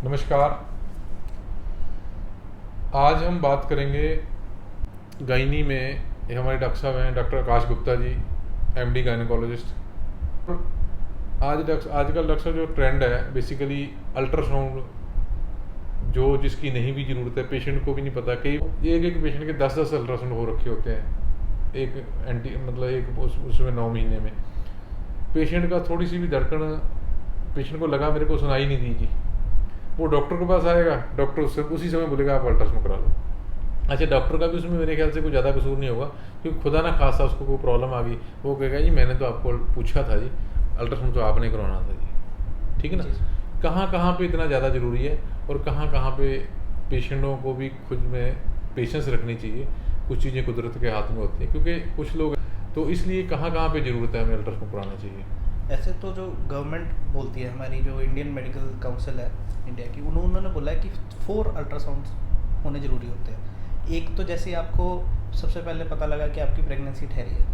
नमस्कार। आज हम बात करेंगे गायनी में। हमारे डॉक्टर साहब हैं डॉक्टर आकाश गुप्ता जी, एमडी गायनेकोलॉजिस्ट। आजकल डॉक्टर साहब जो ट्रेंड है बेसिकली अल्ट्रासाउंड, जो जिसकी नहीं भी ज़रूरत है, पेशेंट को भी नहीं पता। कई एक पेशेंट के 10-10 अल्ट्रासाउंड हो रखे होते हैं एक एक उसमें 9 महीने में। पेशेंट का थोड़ी सी भी धड़कन पेशेंट को लगा मेरे को सुनाई नहीं दी जी, वो डॉक्टर के पास आएगा, डॉक्टर उससे उसी समय बोलेगा आप अल्ट्रासाउंड करा लो। अच्छा, डॉक्टर का भी उसमें मेरे ख्याल से कोई ज़्यादा कसूर नहीं होगा, क्योंकि खुदा ना खासा उसको कोई प्रॉब्लम आ गई, वो कहेगा जी मैंने तो आपको पूछा था जी, अल्ट्रासाउंड तो आपने करवाना था जी। ठीक है ना। कहाँ कहाँ पे इतना ज़्यादा ज़रूरी है और कहाँ कहाँ पे पेशेंटों को भी खुद में पेशेंस रखनी चाहिए। कुछ चीज़ें कुदरत के हाथ में होती हैं, क्योंकि कुछ लोग, तो इसलिए कहाँ कहाँ पे ज़रूरत है हमें अल्ट्रासाउंड कराना चाहिए। ऐसे तो जो गवर्नमेंट बोलती है, हमारी जो इंडियन मेडिकल काउंसिल है इंडिया की, उन्होंने बोला है कि 4 अल्ट्रासाउंड होने ज़रूरी होते हैं। एक तो जैसे आपको सबसे पहले पता लगा कि आपकी प्रेगनेंसी ठहरी है,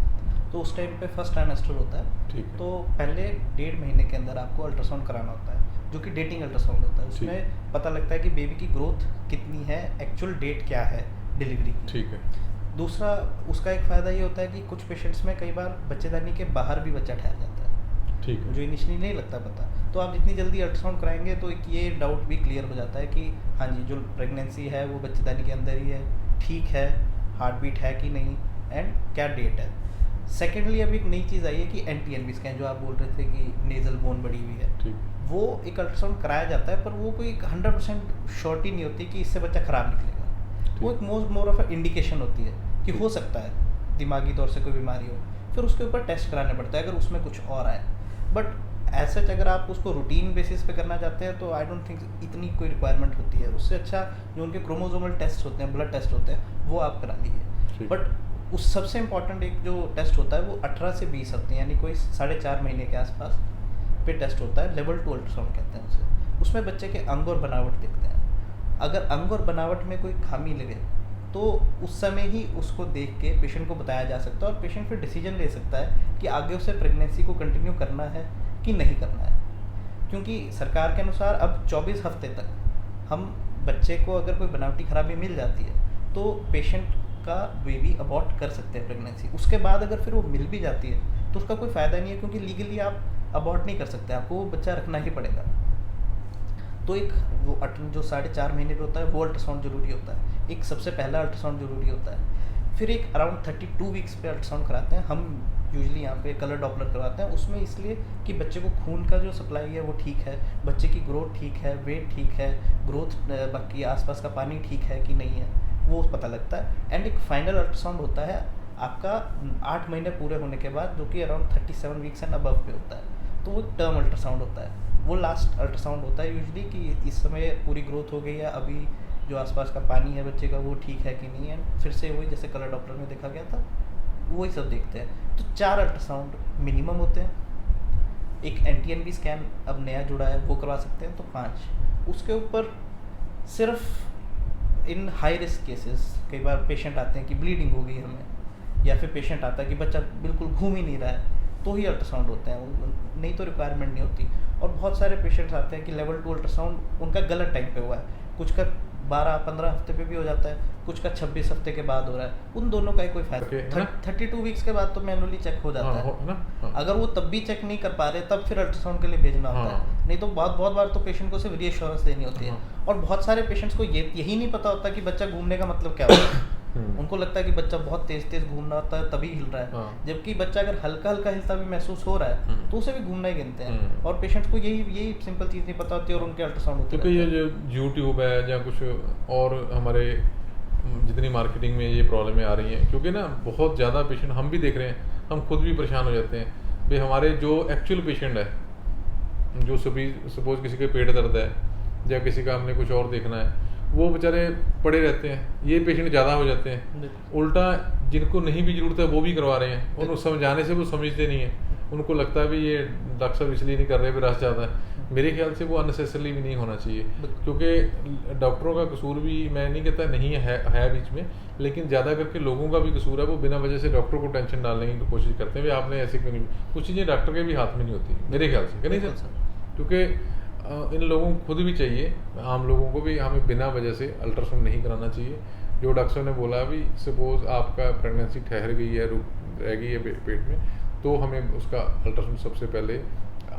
तो उस टाइम पे फर्स्ट ट्राइमेस्टर होता है। ठीक है। तो पहले 1.5 महीने के अंदर आपको अल्ट्रासाउंड कराना होता है, जो कि डेटिंग अल्ट्रासाउंड होता है। उसमें पता लगता है कि बेबी की ग्रोथ कितनी है, एक्चुअल डेट क्या है डिलीवरी की। ठीक है। दूसरा, उसका एक फ़ायदा ये होता है कि कुछ पेशेंट्स में कई बार बच्चेदानी के बाहर भी बच्चा ठहर जाता है, ठीक है। जो इनिशियली नहीं लगता पता। तो आप जितनी जल्दी अल्ट्रासाउंड कराएंगे तो एक ये डाउट भी क्लियर हो जाता है कि हाँ जी, जो प्रेगनेंसी है वो बच्चेदानी के अंदर ही है, ठीक है, हार्ट बीट है कि नहीं, एंड क्या डेट है। सेकेंडली, अभी एक नई चीज़ आई है कि NT-NB स्कैन, जो आप बोल रहे थे कि नेजल बोन बढ़ी हुई है, ठीक। वो एक अल्ट्रासाउंड कराया जाता है, पर वो कोई 100% श्योरिटी नहीं होती कि इससे बच्चा ख़राब निकलेगा। वो एक मोर ऑफ इंडिकेशन होती है कि हो सकता है दिमागी तौर से कोई बीमारी हो, फिर उसके ऊपर टेस्ट कराना पड़ता है अगर उसमें कुछ और आए। बट ऐसा अगर आप उसको रूटीन बेसिस पे करना चाहते हैं तो आई डोंट थिंक इतनी कोई रिक्वायरमेंट होती है। उससे अच्छा जो उनके क्रोमोसोमल टेस्ट होते हैं, ब्लड टेस्ट होते हैं, वो आप करा लीजिए। बट उस सबसे इम्पॉर्टेंट एक जो टेस्ट होता है वो 18 से 20 हफ्ते, यानी कोई 4.5 महीने के आसपास पे टेस्ट होता है। लेवल 2 अल्ट्रासाउंड कहते हैं उसे। उसमें बच्चे के अंग और बनावट देखते हैं। अगर अंग और बनावट में कोई खामी लगे तो उस समय ही उसको देख के पेशेंट को बताया जा सकता है, और पेशेंट फिर डिसीजन ले सकता है कि आगे उसे प्रेगनेंसी को कंटिन्यू करना है कि नहीं करना है। क्योंकि सरकार के अनुसार अब 24 हफ्ते तक हम बच्चे को अगर कोई बनावटी खराबी मिल जाती है तो पेशेंट का बेबी अबॉर्ट कर सकते हैं प्रेगनेंसी। उसके बाद अगर फिर वो मिल भी जाती है तो उसका कोई फ़ायदा नहीं है, क्योंकि लीगली आप अबॉर्ट नहीं कर सकते, आपको वो बच्चा रखना ही पड़ेगा। तो एक वो जो 4.5 महीने पे होता है वो अल्ट्रासाउंड ज़रूरी होता है। एक सबसे पहला अल्ट्रासाउंड ज़रूरी होता है। फिर एक अराउंड 32 वीक्स पे अल्ट्रासाउंड कराते हैं हम, यूजली यहाँ पे कलर डॉपलर करवाते हैं। उसमें इसलिए कि बच्चे को खून का जो सप्लाई है वो ठीक है, बच्चे की ग्रोथ ठीक है, वेट ठीक है, ग्रोथ बाकी आसपास का पानी ठीक है कि नहीं है, वो पता लगता है। एंड एक फाइनल अल्ट्रासाउंड होता है आपका 8 महीने पूरे होने के बाद, जो कि अराउंड 37 वीक्स एंड अबव पे होता है। तो वो टर्म अल्ट्रासाउंड होता है, वो लास्ट अल्ट्रासाउंड होता है यूजली कि इस समय पूरी ग्रोथ हो गई है, अभी जो आसपास का पानी है बच्चे का वो ठीक है कि नहीं है। फिर से वही जैसे कलर डॉपलर में देखा गया था वही सब देखते हैं। तो 4 अल्ट्रासाउंड मिनिमम होते हैं। एक NT-NB स्कैन अब नया जुड़ा है वो करवा सकते हैं, तो 5। उसके ऊपर सिर्फ इन हाई रिस्क केसेस कई बार पेशेंट आते हैं कि ब्लीडिंग हो गई हमें, या फिर पेशेंट आता है कि बच्चा बिल्कुल घूम ही नहीं रहा है, तो ही अल्ट्रासाउंड होते हैं, नहीं तो रिक्वायरमेंट नहीं होती। और बहुत सारे पेशेंट्स आते हैं कि लेवल 2 अल्ट्रासाउंड उनका गलत टाइम पे हुआ है, कुछ का 12-15 हफ्ते पे भी हो जाता है, कुछ का 26 हफ्ते के बाद हो रहा है। उन दोनों का ही कोई फायदा। 32 वीक्स के बाद तो मैनुअली चेक हो जाता है। अगर वो तब भी चेक नहीं कर पा रहे तब फिर अल्ट्रासाउंड के लिए भेजना होता है। नहीं तो बहुत बार तो पेशेंट को सिर्फ रीअश्योरेंस देनी होती है। और बहुत सारे पेशेंट्स को यही नहीं पता होता कि बच्चा घूमने का मतलब क्या होता है। उनको लगता है कि बच्चा बहुत तेज घूमना होता है तभी हिल रहा है, जबकि बच्चा अगर हल्का हिलता भी महसूस हो रहा है तो उसे भी घूमना ही गिनते हैं। और पेशेंट्स को यही सिंपल चीज़ नहीं पता होती और उनके अल्ट्रासाउंड होते हैं। क्योंकि ये जो यूट्यूब है या कुछ और हमारे जितनी मार्केटिंग में ये प्रॉब्लमें आ रही हैं, क्योंकि ना बहुत ज़्यादा पेशेंट हम भी देख रहे हैं, हम खुद भी परेशान हो जाते हैं भाई। हमारे जो एक्चुअल पेशेंट है, जो सपोज किसी के पेट दर्द है या किसी का हमने कुछ और देखना है, वो बेचारे पड़े रहते हैं, ये पेशेंट ज़्यादा हो जाते हैं। उल्टा जिनको नहीं भी ज़रूरत है वो भी करवा रहे हैं, उनको समझाने से वो समझते नहीं है। उनको लगता है भी ये डॉक्टर साहब इसलिए नहीं कर रहे, भी रस ज़्यादा है। मेरे ख्याल से वो अननेसेसरली भी नहीं होना चाहिए, क्योंकि डॉक्टरों का कसूर भी मैं नहीं कहता नहीं है बीच में, लेकिन ज़्यादा करके लोगों का भी कसूर है। वो बिना वजह से डॉक्टर को टेंशन डालने की कोशिश करते हैं, भाई आपने ऐसे क्यों नहीं। कुछ चीज़ें डॉक्टर के भी हाथ में नहीं होती मेरे ख्याल से, कि नहीं सर? क्योंकि इन लोगों को खुद भी चाहिए, आम लोगों को भी, हमें बिना वजह से अल्ट्रासाउंड नहीं कराना चाहिए। जो डॉक्टर ने बोला भी, सपोज आपका प्रेगनेंसी ठहर गई है, रुक रह गई है पेट में, तो हमें उसका अल्ट्रासाउंड सबसे पहले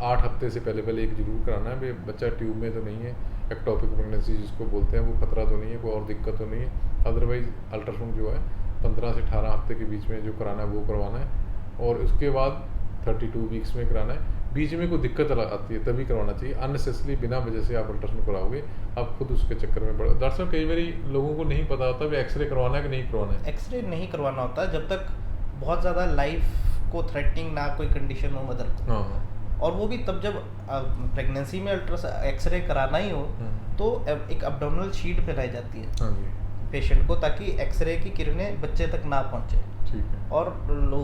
8 हफ्ते से पहले एक जरूर कराना है। बच्चा ट्यूब में तो नहीं है, एक्टोपिक प्रेगनेंसी जिसको बोलते हैं, वो खतरा तो नहीं है, कोई और दिक्कत तो नहीं है। अदरवाइज अल्ट्रासाउंड जो है 15 से 18 हफ्ते के बीच में जो कराना है वो करवाना है, और उसके बाद 32 वीक्स में कराना है। बीच में कोई दिक्कत आती है तभी करवाना चाहिए। अननेसेसरी बिना वजह से आप अल्ट्रासाउंड कराओगे, आप खुद उसके चक्कर में पड़ो। दरअसल कई बार लोगों को नहीं पता होता भी एक्सरे करवाना है कि नहीं करवाना है। एक्सरे नहीं करवाना होता जब तक बहुत ज़्यादा लाइफ को थ्रेटनिंग ना कोई कंडीशन हो मदर को। हाँ, और वो भी तब जब प्रेगनेंसी में एक्सरे कराना ही हो तो एक अब्डोमिनल शीट फैलाई जाती है हाँ जी, पेशेंट को, ताकि एक्सरे की किरणें बच्चे तक ना पहुंचे। ठीक है। और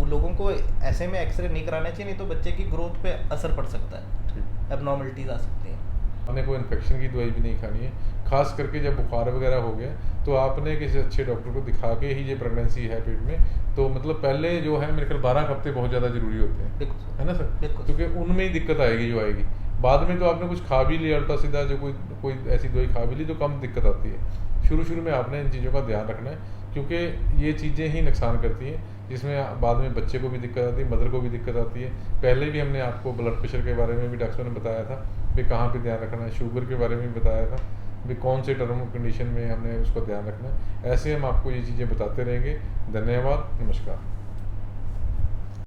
लोगों को ऐसे में एक्सरे नहीं कराना चाहिए, नहीं तो बच्चे की ग्रोथ पे असर पड़ सकता है, ठीक। एबनॉर्मलिटीज आ सकती हैं। आपने कोई इन्फेक्शन की दवाई भी नहीं खानी है, खास करके जब बुखार वगैरह हो गया तो आपने किसी अच्छे डॉक्टर को दिखा के ही, ये प्रेगनेंसी है पेट में, तो मतलब पहले जो है मेरे ख्याल 12 हफ्ते बहुत ज़्यादा जरूरी होते हैं, बिल्कुल सर, है ना सर? बिल्कुल। क्योंकि उनमें ही दिक्कत आएगी जो आएगी। बाद में तो आपने कुछ खा भी लिया उल्टा सीधा, जो कोई ऐसी दवाई खा भी ली तो कम दिक्कत आती है। शुरू में आपने इन चीज़ों का ध्यान रखना है, क्योंकि ये चीज़ें ही नुकसान करती हैं, जिसमें बाद में बच्चे को भी दिक्कत आती है, मदर को भी दिक्कत आती है। पहले भी हमने आपको ब्लड प्रेशर के बारे में भी डॉक्टर ने बताया था भी कहाँ पे ध्यान रखना है, शुगर के बारे में भी बताया था भी कौन से टर्म कंडीशन में हमने उसको ध्यान रखना है। ऐसे हम आपको ये चीज़ें बताते रहेंगे। धन्यवाद, नमस्कार।